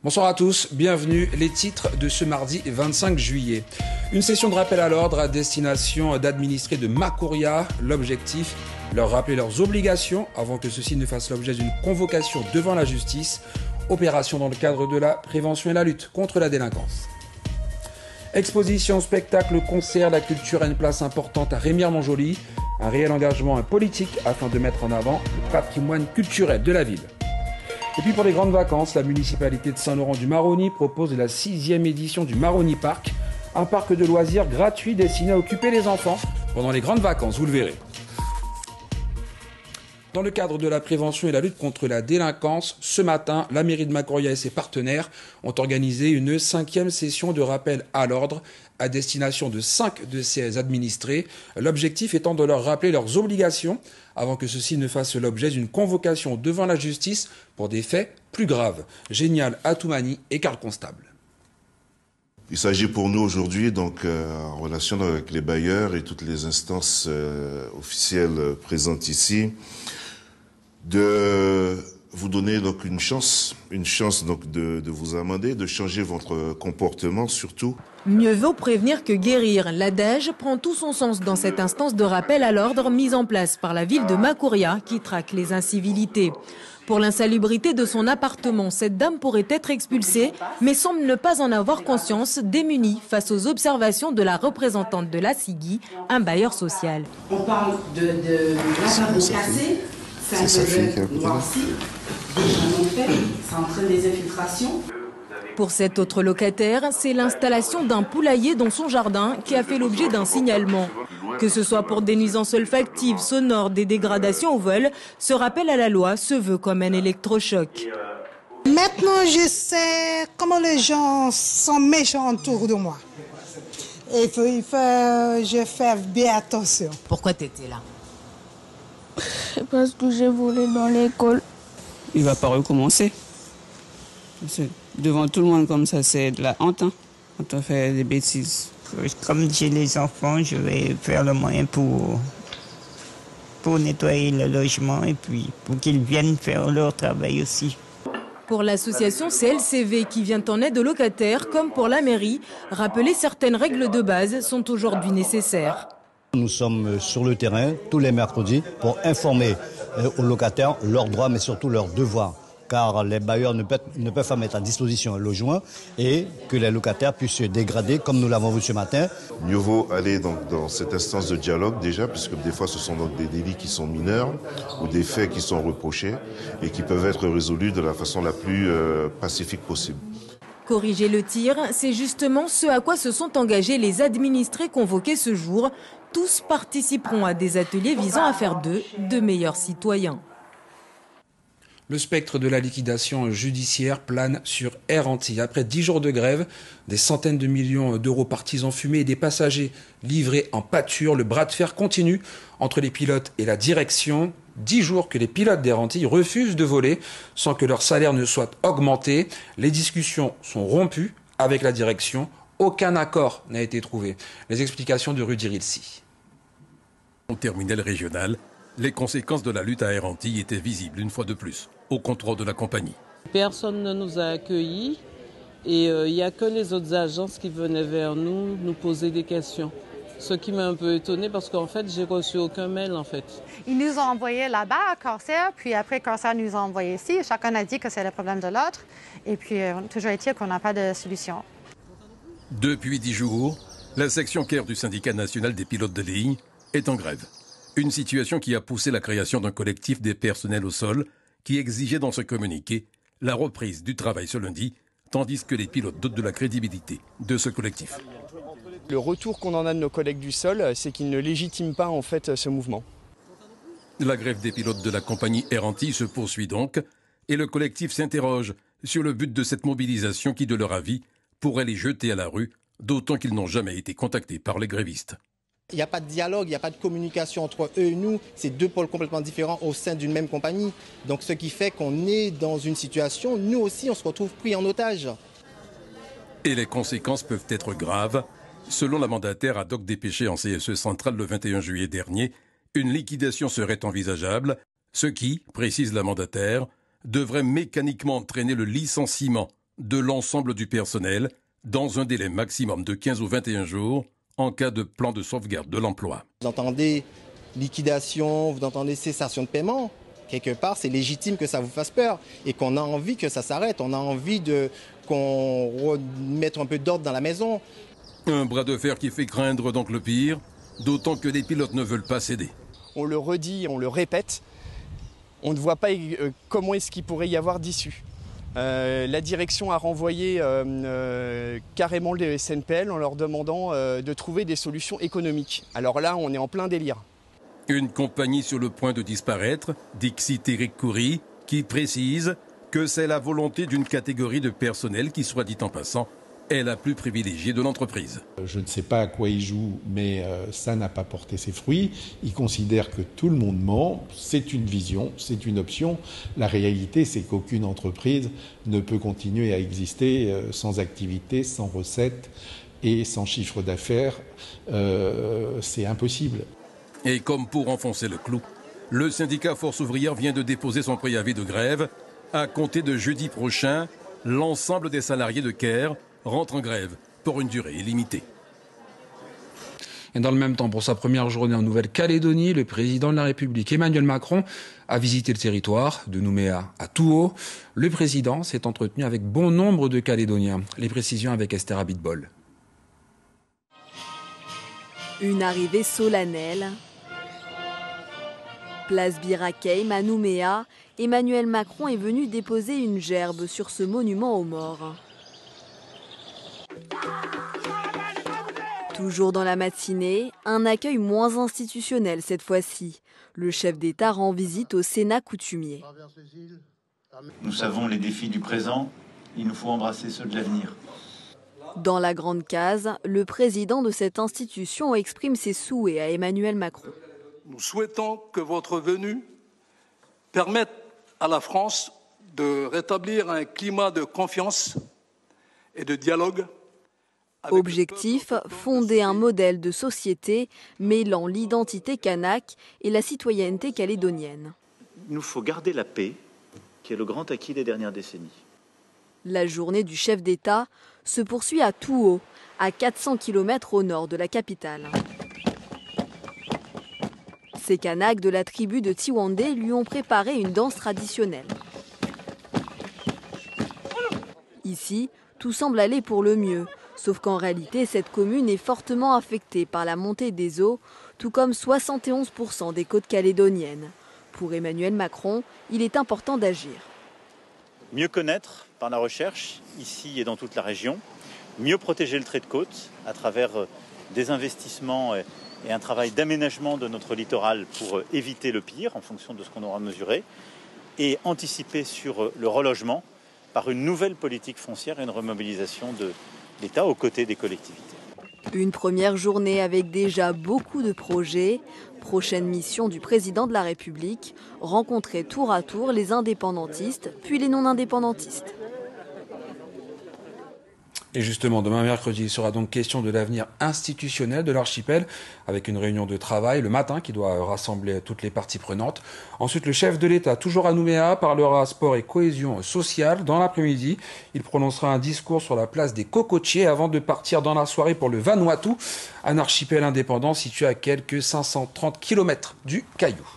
Bonsoir à tous, bienvenue. Les titres de ce mardi 25 juillet. Une session de rappel à l'ordre à destination d'administrés de Macoria. L'objectif, leur rappeler leurs obligations avant que ceux-ci ne fassent l'objet d'une convocation devant la justice. Opération dans le cadre de la prévention et la lutte contre la délinquance. Exposition, spectacle, concert, la culture a une place importante à Remire-Montjoly. Un réel engagement politique afin de mettre en avant le patrimoine culturel de la ville. Et puis pour les grandes vacances, la municipalité de Saint-Laurent-du-Maroni propose la 6e édition du Maroni Park, un parc de loisirs gratuit destiné à occuper les enfants pendant les grandes vacances, vous le verrez. Dans le cadre de la prévention et la lutte contre la délinquance, ce matin, la mairie de Macoria et ses partenaires ont organisé une 5e session de rappel à l'ordre à destination de 5 de ses administrés, l'objectif étant de leur rappeler leurs obligations avant que ceux-ci ne fassent l'objet d'une convocation devant la justice pour des faits plus graves. Génial Atoumani et Karl Constable. Il s'agit pour nous aujourd'hui, donc en relation avec les bailleurs et toutes les instances officielles présentes ici, de vous donner donc une chance donc de vous amender, de changer votre comportement surtout. Mieux vaut prévenir que guérir. L'adage prend tout son sens dans cette instance de rappel à l'ordre mise en place par la ville de Macoria qui traque les incivilités. Pour l'insalubrité de son appartement, cette dame pourrait être expulsée, mais semble ne pas en avoir conscience, démunie face aux observations de la représentante de la CIGI, un bailleur social. On parle de l'appartement cassé, c'est un peu noirci, c'est en train des infiltrations. Pour cet autre locataire, c'est l'installation d'un poulailler dans son jardin qui a fait l'objet d'un signalement. Que ce soit pour des nuisances olfactives, sonores, des dégradations au vol, ce rappel à la loi se veut comme un électrochoc. Maintenant, je sais comment les gens sont méchants autour de moi. Et je fais bien attention. Pourquoi tu étais là? Parce que j'ai volé dans l'école. Il ne va pas recommencer. Devant tout le monde comme ça, c'est de la honte hein, quand on fait des bêtises. Comme j'ai les enfants, je vais faire le moyen pour nettoyer le logement et puis pour qu'ils viennent faire leur travail aussi. Pour l'association CLCV qui vient en aide aux locataires, comme pour la mairie, rappeler certaines règles de base sont aujourd'hui nécessaires. Nous sommes sur le terrain tous les mercredis pour informer aux locataires leurs droits mais surtout leurs devoirs. Car les bailleurs ne peuvent pas mettre à disposition un logement et que les locataires puissent se dégrader comme nous l'avons vu ce matin. Mieux vaut aller donc dans cette instance de dialogue déjà, puisque des fois ce sont donc des délits qui sont mineurs ou des faits qui sont reprochés et qui peuvent être résolus de la façon la plus pacifique possible. Corriger le tir, c'est justement ce à quoi se sont engagés les administrés convoqués ce jour. Tous participeront à des ateliers visant à faire d'eux de meilleurs citoyens. Le spectre de la liquidation judiciaire plane sur Air Antilles. Après 10 jours de grève, des centaines de millions d'euros partis en fumée et des passagers livrés en pâture, le bras de fer continue entre les pilotes et la direction. 10 jours que les pilotes d'Air Antilles refusent de voler sans que leur salaire ne soit augmenté. Les discussions sont rompues avec la direction. Aucun accord n'a été trouvé. Les explications de Rudy Rilsi. Au terminal régional, les conséquences de la lutte à Air Antilles étaient visibles une fois de plus au contrôle de la compagnie. Personne ne nous a accueillis et il n'y a que les autres agences qui venaient vers nous poser des questions. Ce qui m'a un peu étonnée parce qu'en fait, j'ai reçu aucun mail en fait. Ils nous ont envoyé là-bas à Corsair, puis après Corsair nous a envoyé ici. Chacun a dit que c'est le problème de l'autre. Et puis, toujours est-il qu'on n'a pas de solution. Depuis 10 jours, la section CAIR du syndicat national des pilotes de ligne est en grève. Une situation qui a poussé la création d'un collectif des personnels au sol qui exigeait dans ce communiqué la reprise du travail ce lundi, tandis que les pilotes doutent de la crédibilité de ce collectif. Le retour qu'on en a de nos collègues du sol, c'est qu'ils ne légitiment pas en fait ce mouvement. La grève des pilotes de la compagnie Air Antilles se poursuit donc et le collectif s'interroge sur le but de cette mobilisation qui, de leur avis, pourrait les jeter à la rue, d'autant qu'ils n'ont jamais été contactés par les grévistes. Il n'y a pas de dialogue, il n'y a pas de communication entre eux et nous. C'est deux pôles complètement différents au sein d'une même compagnie. Donc ce qui fait qu'on est dans une situation, nous aussi, on se retrouve pris en otage. Et les conséquences peuvent être graves. Selon la mandataire ad hoc dépêchée en CSE centrale le 21 juillet dernier, une liquidation serait envisageable, ce qui, précise la mandataire, devrait mécaniquement entraîner le licenciement de l'ensemble du personnel dans un délai maximum de 15 ou 21 jours en cas de plan de sauvegarde de l'emploi. Vous entendez liquidation, vous entendez cessation de paiement. Quelque part, c'est légitime que ça vous fasse peur et qu'on a envie que ça s'arrête. On a envie qu'on remette un peu d'ordre dans la maison. Un bras de fer qui fait craindre donc le pire, d'autant que les pilotes ne veulent pas céder. On le redit, on le répète, on ne voit pas comment est-ce qu'il pourrait y avoir d'issue. La direction a renvoyé carrément le SNPL en leur demandant de trouver des solutions économiques. Alors là, on est en plein délire. Une compagnie sur le point de disparaître, Dixit Eric Coury, qui précise que c'est la volonté d'une catégorie de personnel qui, soit dit en passant, est la plus privilégiée de l'entreprise. Je ne sais pas à quoi ils jouent, mais ça n'a pas porté ses fruits. Ils considèrent que tout le monde ment. C'est une vision, c'est une option. La réalité, c'est qu'aucune entreprise ne peut continuer à exister sans activité, sans recettes et sans chiffre d'affaires. C'est impossible. Et comme pour enfoncer le clou, le syndicat Force ouvrière vient de déposer son préavis de grève. À compter de jeudi prochain, l'ensemble des salariés de CARE rentrent en grève pour une durée illimitée. Et dans le même temps, pour sa première journée en Nouvelle-Calédonie, le président de la République, Emmanuel Macron, a visité le territoire de Nouméa à Touo. Le président s'est entretenu avec bon nombre de Calédoniens. Les précisions avec Esther Abitbol. Une arrivée solennelle. Place Bir Hakeim à Nouméa, Emmanuel Macron est venu déposer une gerbe sur ce monument aux morts. Toujours dans la matinée, un accueil moins institutionnel cette fois-ci. Le chef d'État rend visite au Sénat coutumier. Nous savons les défis du présent, il nous faut embrasser ceux de l'avenir. Dans la grande case, le président de cette institution exprime ses souhaits à Emmanuel Macron. Nous souhaitons que votre venue permette à la France de rétablir un climat de confiance et de dialogue. Objectif, fonder un modèle de société mêlant l'identité kanak et la citoyenneté calédonienne. Il nous faut garder la paix, qui est le grand acquis des dernières décennies. La journée du chef d'État se poursuit à Touo, à 400 km au nord de la capitale. Ces Kanaks de la tribu de Tiwande lui ont préparé une danse traditionnelle. Ici, tout semble aller pour le mieux, sauf qu'en réalité, cette commune est fortement affectée par la montée des eaux, tout comme 71% des côtes calédoniennes. Pour Emmanuel Macron, il est important d'agir. Mieux connaître par la recherche, ici et dans toute la région, mieux protéger le trait de côte à travers des investissements et un travail d'aménagement de notre littoral pour éviter le pire en fonction de ce qu'on aura mesuré, et anticiper sur le relogement par une nouvelle politique foncière et une remobilisation de l'État aux côtés des collectivités. Une première journée avec déjà beaucoup de projets. Prochaine mission du président de la République, rencontrer tour à tour les indépendantistes, puis les non-indépendantistes. Et justement, demain mercredi, il sera donc question de l'avenir institutionnel de l'archipel, avec une réunion de travail le matin qui doit rassembler toutes les parties prenantes. Ensuite, le chef de l'État, toujours à Nouméa, parlera sport et cohésion sociale. Dans l'après-midi, il prononcera un discours sur la place des cocotiers avant de partir dans la soirée pour le Vanuatu, un archipel indépendant situé à quelques 530 km du Caillou.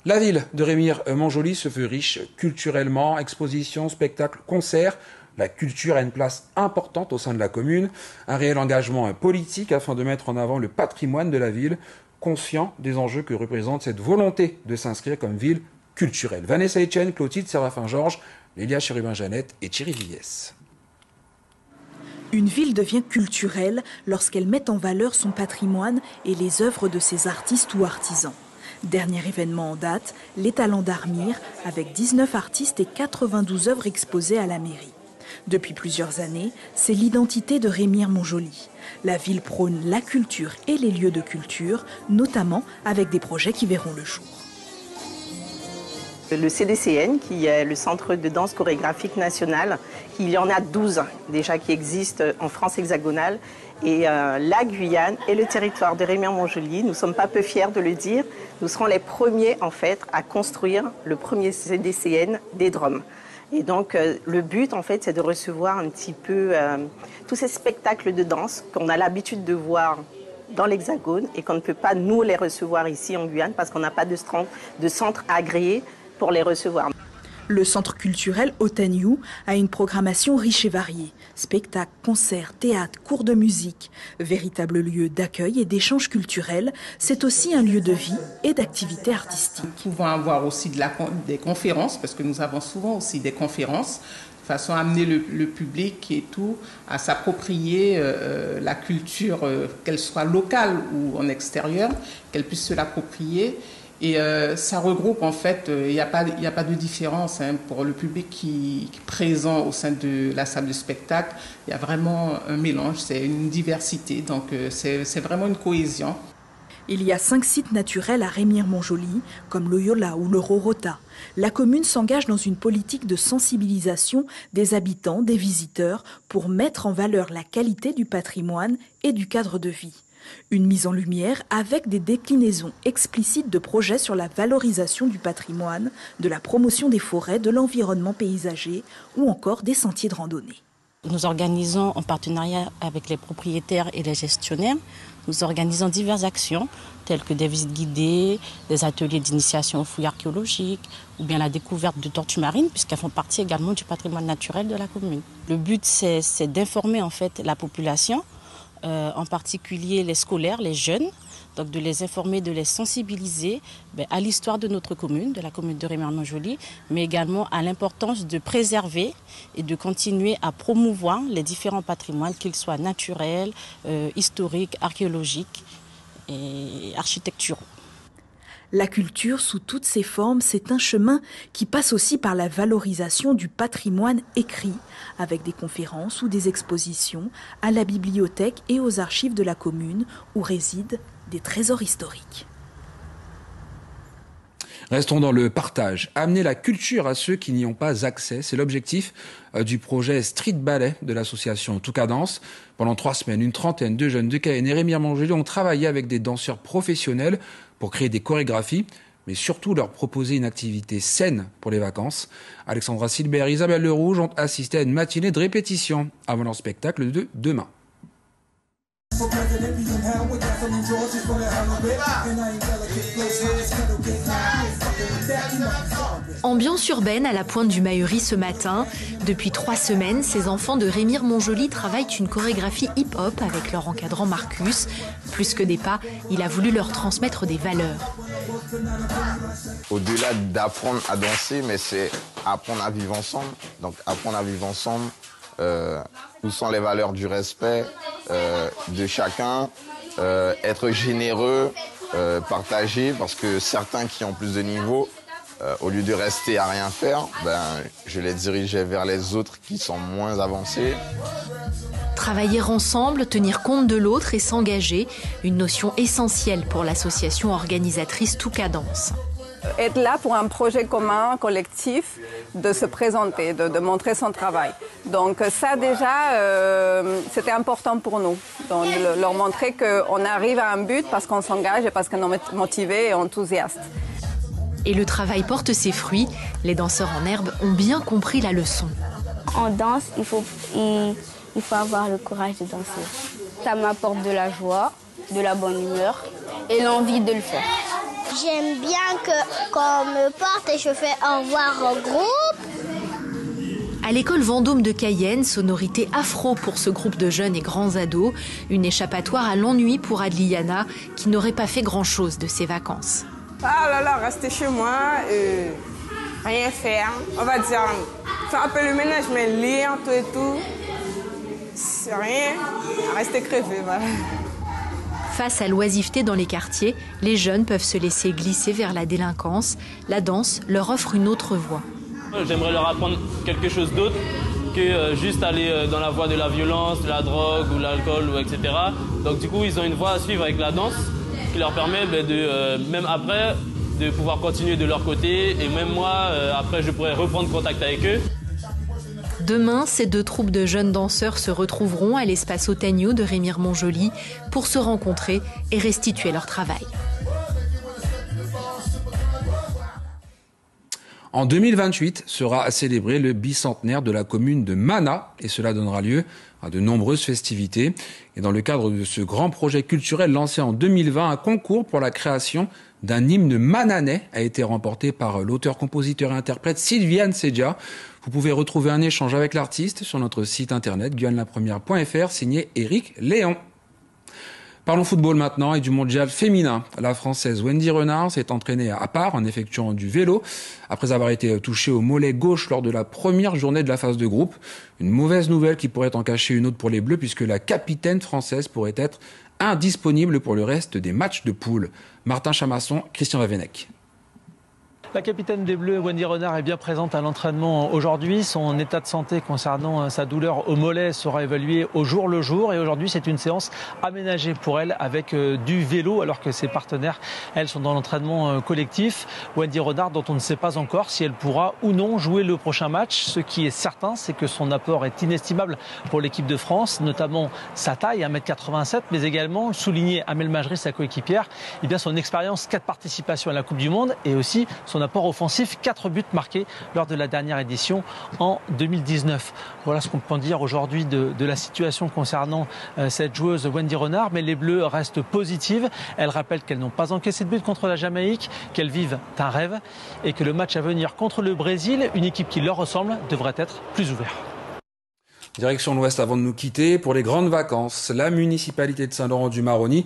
La ville de Remire-Montjoly se fait riche culturellement, expositions, spectacles, concerts. La culture a une place importante au sein de la commune, un réel engagement politique afin de mettre en avant le patrimoine de la ville, conscient des enjeux que représente cette volonté de s'inscrire comme ville culturelle. Vanessa Etienne, Clotilde Séraphin-Georges, Lélia Chérubin-Jeannette et Thierry Villès. Une ville devient culturelle lorsqu'elle met en valeur son patrimoine et les œuvres de ses artistes ou artisans. Dernier événement en date, les Talents d'Armire, avec 19 artistes et 92 œuvres exposées à la mairie. Depuis plusieurs années, c'est l'identité de Remire-Montjoly. La ville prône la culture et les lieux de culture, notamment avec des projets qui verront le jour. Le CDCN, qui est le Centre de danse chorégraphique national, il y en a 12 déjà qui existent en France hexagonale. Et la Guyane et le territoire de Remire-Montjoly, nous ne sommes pas peu fiers de le dire, nous serons les premiers en fait à construire le premier CDCN des Drômes. Et donc, le but, en fait, c'est de recevoir un petit peu tous ces spectacles de danse qu'on a l'habitude de voir dans l'Hexagone et qu'on ne peut pas, nous, les recevoir ici en Guyane parce qu'on n'a pas de centre agréé pour les recevoir. Le centre culturel Otaniou a une programmation riche et variée. Spectacles, concerts, théâtre, cours de musique. Véritable lieu d'accueil et d'échange culturel, c'est aussi un lieu de vie et d'activité artistique. Nous pouvons avoir aussi des conférences, parce que nous avons souvent aussi des conférences, de façon à amener le public et tout à s'approprier la culture, qu'elle soit locale ou en extérieur, qu'elle puisse se l'approprier. Et ça regroupe, en fait, il n'y a pas de différence pour le public qui est présent au sein de la salle de spectacle. Il y a vraiment un mélange, c'est une diversité, donc c'est vraiment une cohésion. Il y a 5 sites naturels à Remire-Montjoly, comme le Yola ou le Rorota. La commune s'engage dans une politique de sensibilisation des habitants, des visiteurs, pour mettre en valeur la qualité du patrimoine et du cadre de vie. Une mise en lumière avec des déclinaisons explicites de projets sur la valorisation du patrimoine, de la promotion des forêts, de l'environnement paysager ou encore des sentiers de randonnée. Nous organisons en partenariat avec les propriétaires et les gestionnaires, nous organisons diverses actions telles que des visites guidées, des ateliers d'initiation aux fouilles archéologiques ou bien la découverte de tortues marines puisqu'elles font partie également du patrimoine naturel de la commune. Le but c'est d'informer en fait la population, en particulier les scolaires, les jeunes, donc de les informer, de les sensibiliser à l'histoire de notre commune, de la commune de Remire-Montjoly, mais également à l'importance de préserver et de continuer à promouvoir les différents patrimoines, qu'ils soient naturels, historiques, archéologiques et architecturaux. La culture, sous toutes ses formes, c'est un chemin qui passe aussi par la valorisation du patrimoine écrit, avec des conférences ou des expositions à la bibliothèque et aux archives de la commune, où résident des trésors historiques. Restons dans le partage. Amener la culture à ceux qui n'y ont pas accès, c'est l'objectif du projet Street Ballet de l'association Toucadance. Pendant 3 semaines, une trentaine de jeunes de Cayenne et Remire-Montjoly ont travaillé avec des danseurs professionnels pour créer des chorégraphies, mais surtout leur proposer une activité saine pour les vacances. Alexandra Silbert et Isabelle Lerouge ont assisté à une matinée de répétition avant leur spectacle de demain. Ambiance urbaine à la pointe du Mahury ce matin. Depuis 3 semaines, ces enfants de Remire-Montjoly travaillent une chorégraphie hip-hop avec leur encadrant Marcus. Plus que des pas, il a voulu leur transmettre des valeurs. Au-delà d'apprendre à danser, mais c'est apprendre à vivre ensemble. Donc apprendre à vivre ensemble, où sont les valeurs du respect de chacun, être généreux, partager, parce que certains qui ont plus de niveau, au lieu de rester à rien faire, je les dirigeais vers les autres qui sont moins avancés. Travailler ensemble, tenir compte de l'autre et s'engager, une notion essentielle pour l'association organisatrice Toucadance. Être là pour un projet commun, collectif, de se présenter, de montrer son travail. Donc ça déjà, c'était important pour nous, donc, de leur montrer qu'on arrive à un but parce qu'on s'engage et parce qu'on est motivé et enthousiaste. Et le travail porte ses fruits. Les danseurs en herbe ont bien compris la leçon. En danse, il faut avoir le courage de danser. Ça m'apporte de la joie, de la bonne humeur et l'envie de le faire. J'aime bien qu'on me porte et je fais au revoir au groupe. À l'école Vendôme de Cayenne, sonorité afro pour ce groupe de jeunes et grands ados, une échappatoire à l'ennui pour Adliana qui n'aurait pas fait grand-chose de ses vacances. Ah là là, rester chez moi, rien faire, on va dire, faire un peu le ménage, mais lire, tout et tout, c'est rien, rester crevé, voilà. Face à l'oisiveté dans les quartiers, les jeunes peuvent se laisser glisser vers la délinquance. La danse leur offre une autre voie. J'aimerais leur apprendre quelque chose d'autre que juste aller dans la voie de la violence, de la drogue ou l'alcool, etc. Donc du coup, ils ont une voie à suivre avec la danse qui leur permet même après, de pouvoir continuer de leur côté. Et même moi, après, je pourrais reprendre contact avec eux. Demain, ces 2 troupes de jeunes danseurs se retrouveront à l'espace Otaniou de Remire-Montjoly pour se rencontrer et restituer leur travail. En 2028 sera célébré le bicentenaire de la commune de Mana et cela donnera lieu à de nombreuses festivités. Et dans le cadre de ce grand projet culturel lancé en 2020, un concours pour la création d'un hymne mananais a été remporté par l'auteur, compositeur et interprète Sylviane Sedia. Vous pouvez retrouver un échange avec l'artiste sur notre site internet guyanelapremière.fr signé Éric Léon. Parlons football maintenant et du mondial féminin. La Française Wendy Renard s'est entraînée à part en effectuant du vélo après avoir été touchée au mollet gauche lors de la première journée de la phase de groupe. Une mauvaise nouvelle qui pourrait en cacher une autre pour les Bleus puisque la capitaine française pourrait être indisponible pour le reste des matchs de poule. Martin Chamasson, Christian Vavenec. La capitaine des Bleus, Wendy Renard, est bien présente à l'entraînement aujourd'hui. Son état de santé concernant sa douleur au mollet sera évalué au jour le jour. Et aujourd'hui, c'est une séance aménagée pour elle avec du vélo, alors que ses partenaires, elles, sont dans l'entraînement collectif. Wendy Renard, dont on ne sait pas encore si elle pourra ou non jouer le prochain match. Ce qui est certain, c'est que son apport est inestimable pour l'équipe de France, notamment sa taille, 1m87, mais également, souligné Amel Majri, sa coéquipière, eh bien son expérience, 4 participations à la Coupe du Monde et aussi son apport offensif, 4 buts marqués lors de la dernière édition en 2019. Voilà ce qu'on peut en dire aujourd'hui de la situation concernant cette joueuse Wendy Renard, mais les Bleus restent positives. Elles rappellent qu'elles n'ont pas encaissé de but contre la Jamaïque, qu'elles vivent un rêve et que le match à venir contre le Brésil, une équipe qui leur ressemble, devrait être plus ouvert. Direction l'Ouest avant de nous quitter. Pour les grandes vacances, la municipalité de Saint-Laurent-du-Maroni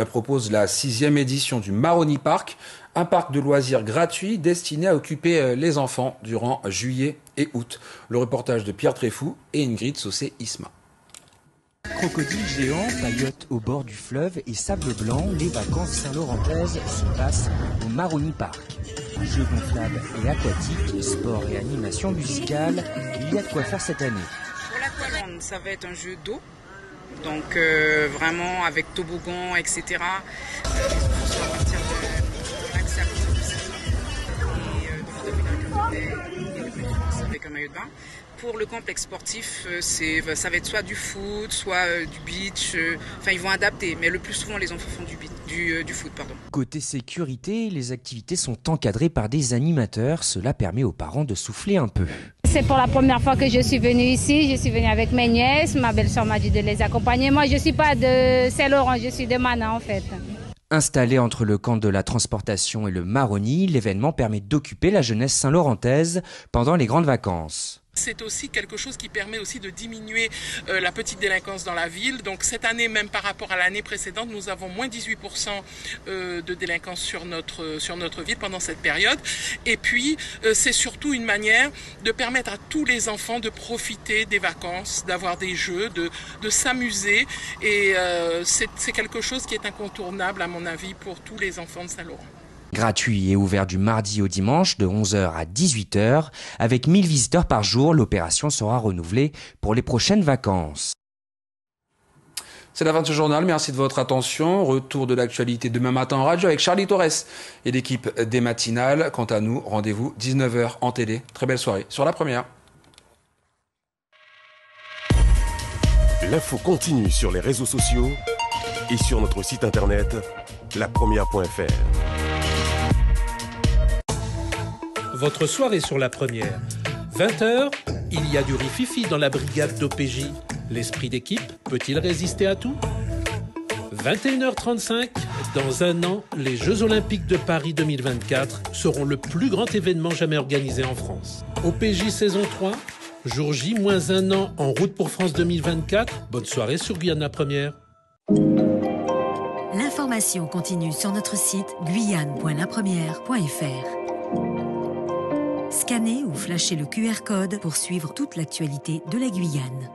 propose la 6e édition du Maroni Park, un parc de loisirs gratuit destiné à occuper les enfants durant juillet et août. Le reportage de Pierre Tréfou et Ingrid Saucé-Isma. Crocodiles géants, paillotes au bord du fleuve et sable blanc, les vacances saint-laurentaises s'y passent au Maroni Park. Jeux gonflables et aquatiques, sport et animation musicale, il y a de quoi faire cette année. Pour l'aqualande, ça va être un jeu d'eau, donc vraiment avec toboggan, etc. Les enfants sont à partir de l'accès à partir de 7 ans. Et donc ils doivent venir avec un maillot de bain. Pour le complexe sportif, ça va être soit du foot, soit du beach. Enfin, ils vont adapter, mais le plus souvent, les enfants font du foot. Côté sécurité, les activités sont encadrées par des animateurs. Cela permet aux parents de souffler un peu. C'est pour la première fois que je suis venue ici. Je suis venue avec mes nièces. Ma belle-sœur m'a dit de les accompagner. Moi, je ne suis pas de Saint-Laurent, je suis de Mana, en fait. Installé entre le camp de la transportation et le Maroni, l'événement permet d'occuper la jeunesse saint-laurentaise pendant les grandes vacances. C'est aussi quelque chose qui permet aussi de diminuer la petite délinquance dans la ville. Donc cette année, même par rapport à l'année précédente, nous avons moins 18% de délinquance sur notre ville pendant cette période. Et puis, c'est surtout une manière de permettre à tous les enfants de profiter des vacances, d'avoir des jeux, de s'amuser. Et c'est quelque chose qui est incontournable, à mon avis, pour tous les enfants de Saint-Laurent. Gratuit et ouvert du mardi au dimanche de 11h à 18h. Avec 1000 visiteurs par jour, l'opération sera renouvelée pour les prochaines vacances. C'est la fin de ce journal. Merci de votre attention. Retour de l'actualité demain matin en radio avec Charlie Torres et l'équipe des matinales. Quant à nous, rendez-vous 19h en télé. Très belle soirée sur La Première. L'info continue sur les réseaux sociaux et sur notre site internet lapremière.fr. Votre soirée sur La Première. 20h, il y a du rififi dans la brigade d'OPJ. L'esprit d'équipe peut-il résister à tout ? 21h35, dans un an, les Jeux Olympiques de Paris 2024 seront le plus grand événement jamais organisé en France. OPJ saison 3, jour J, moins un an, en route pour France 2024. Bonne soirée sur Guyane La Première. L'information continue sur notre site guyane.lapremière.fr. Scannez ou flashez le QR code pour suivre toute l'actualité de la Guyane.